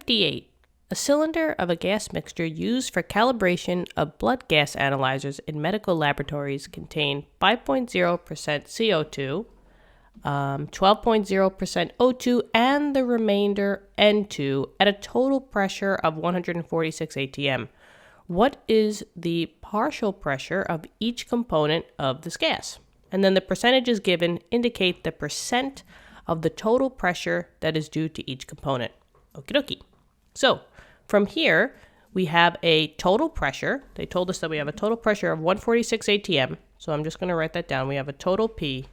58. A cylinder of a gas mixture used for calibration of blood gas analyzers in medical laboratories contained 5.0% CO2, 12.0% O2, and the remainder N2 at a total pressure of 146 atm. What is the partial pressure of each component of this gas? And then the percentages given indicate the percent of the total pressure that is due to each component. Okie dokie. So from here, we have a total pressure. They told us that we have a total pressure of 146 atm. So I'm just going to write that down. We have a total P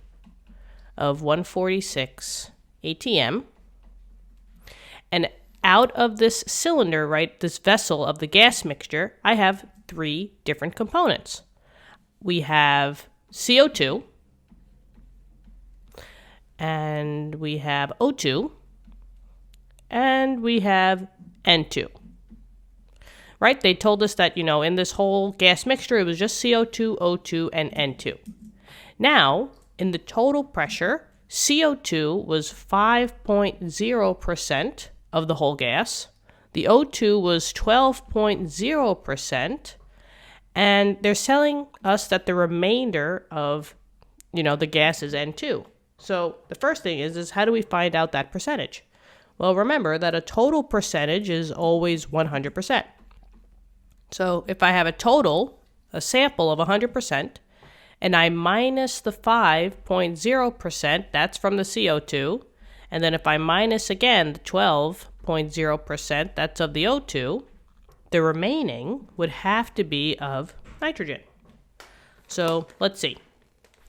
of 146 atm. And out of this cylinder, right, this vessel of the gas mixture, I have three different components. We have CO2, and we have O2, and we have N2. Right? They told us that, in this whole gas mixture, it was just CO2, O2, and N2. Now, in the total pressure, CO2 was 5.0% of the whole gas. The O2 was 12.0%. And they're telling us that the remainder of, the gas is N2. So the first thing is how do we find out that percentage? Well, remember that a total percentage is always 100%. So if I have a sample of 100%, and I minus the 5.0%, that's from the CO2, and then if I minus again the 12.0%, that's of the O2, the remaining would have to be of nitrogen. So let's see.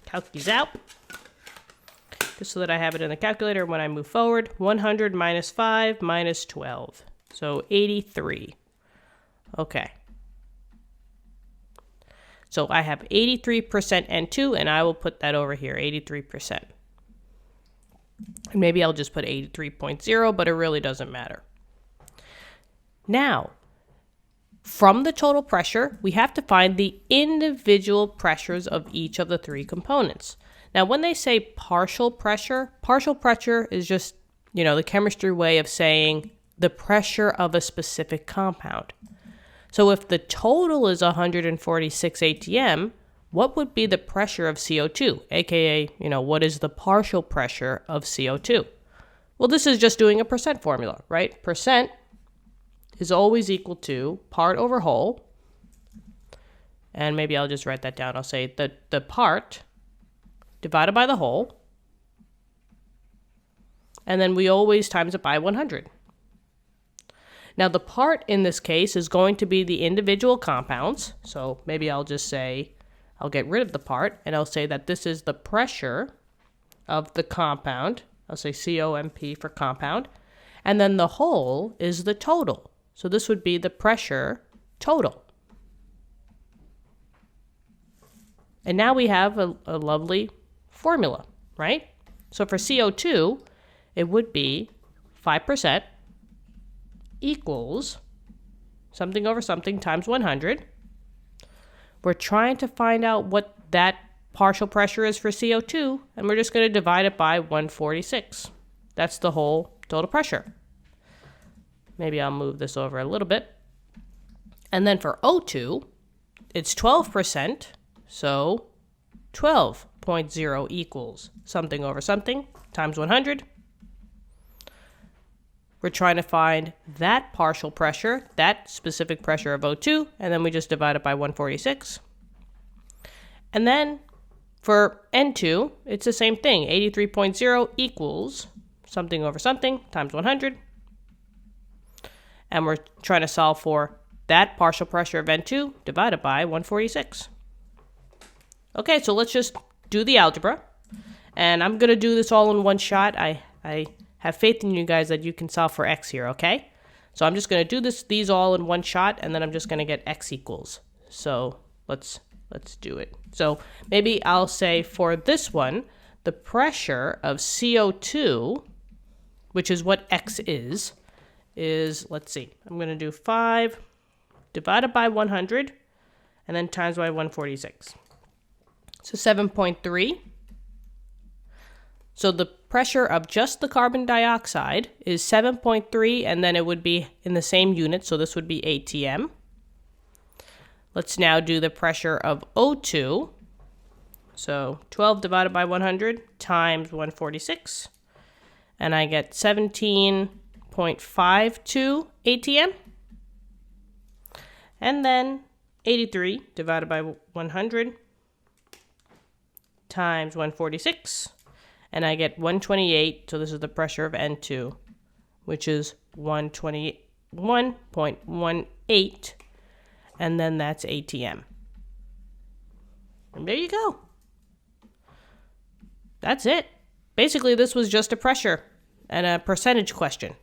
Calc these out, just so that I have it in the calculator when I move forward. 100 minus 5 minus 12. So 83. Okay. So I have 83% N2, and I will put that over here, 83%. And maybe I'll just put 83.0, but it really doesn't matter. Now, from the total pressure, we have to find the individual pressures of each of the three components. Now, when they say partial pressure is just, the chemistry way of saying the pressure of a specific compound. So if the total is 146 atm, what would be the pressure of CO2? AKA, what is the partial pressure of CO2? Well, this is just doing a percent formula, right? Percent is always equal to part over whole. And maybe I'll just write that down. I'll say the part divided by the whole. And then we always times it by 100. Now, the part in this case is going to be the individual compounds. So maybe I'll just say, I'll get rid of the part, and I'll say that this is the pressure of the compound. I'll say COMP for compound. And then the whole is the total. So this would be the pressure total. And now we have a lovely formula, right? So for CO2, it would be 5% equals something over something times 100. We're trying to find out what that partial pressure is for CO2, and we're just going to divide it by 146. That's the whole total pressure. Maybe I'll move this over a little bit. And then for O2, it's 12%, so 12.0 equals something over something times 100. We're trying to find that partial pressure, that specific pressure of O2, and then we just divide it by 146. And then for N2, it's the same thing. 83.0 equals something over something times 100. And we're trying to solve for that partial pressure of N2 divided by 146. Okay, so let's just do the algebra. And I'm going to do this all in one shot. I have faith in you guys that you can solve for x here, okay? So I'm just going to do these all in one shot, and then I'm just going to get x equals. So let's do it. So maybe I'll say for this one, the pressure of CO2, which is what x is, let's see, I'm going to do 5 divided by 100, and then times by 146. So 7.3. So the pressure of just the carbon dioxide is 7.3, and then it would be in the same unit, so this would be atm. Let's now do the pressure of O2. So 12 divided by 100 times 146, and I get 17.52 atm. And then 83 divided by 100 times 146, and I get 128, so this is the pressure of N2, which is 121.18, and then that's atm. And there you go. That's it. Basically, this was just a pressure and a percentage question.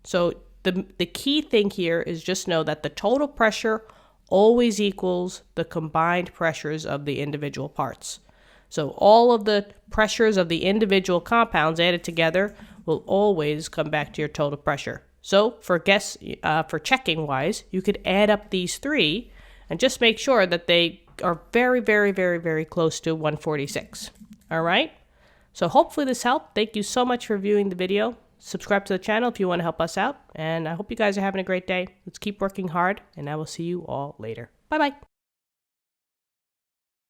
So the key thing here is just know that the total pressure always equals the combined pressures of the individual parts. So all of the pressures of the individual compounds added together will always come back to your total pressure. So for checking wise, you could add up these three and just make sure that they are very, very, very, very close to 146. All right? So hopefully this helped. Thank you so much for viewing the video. Subscribe to the channel if you want to help us out. And I hope you guys are having a great day. Let's keep working hard, and I will see you all later. Bye-bye.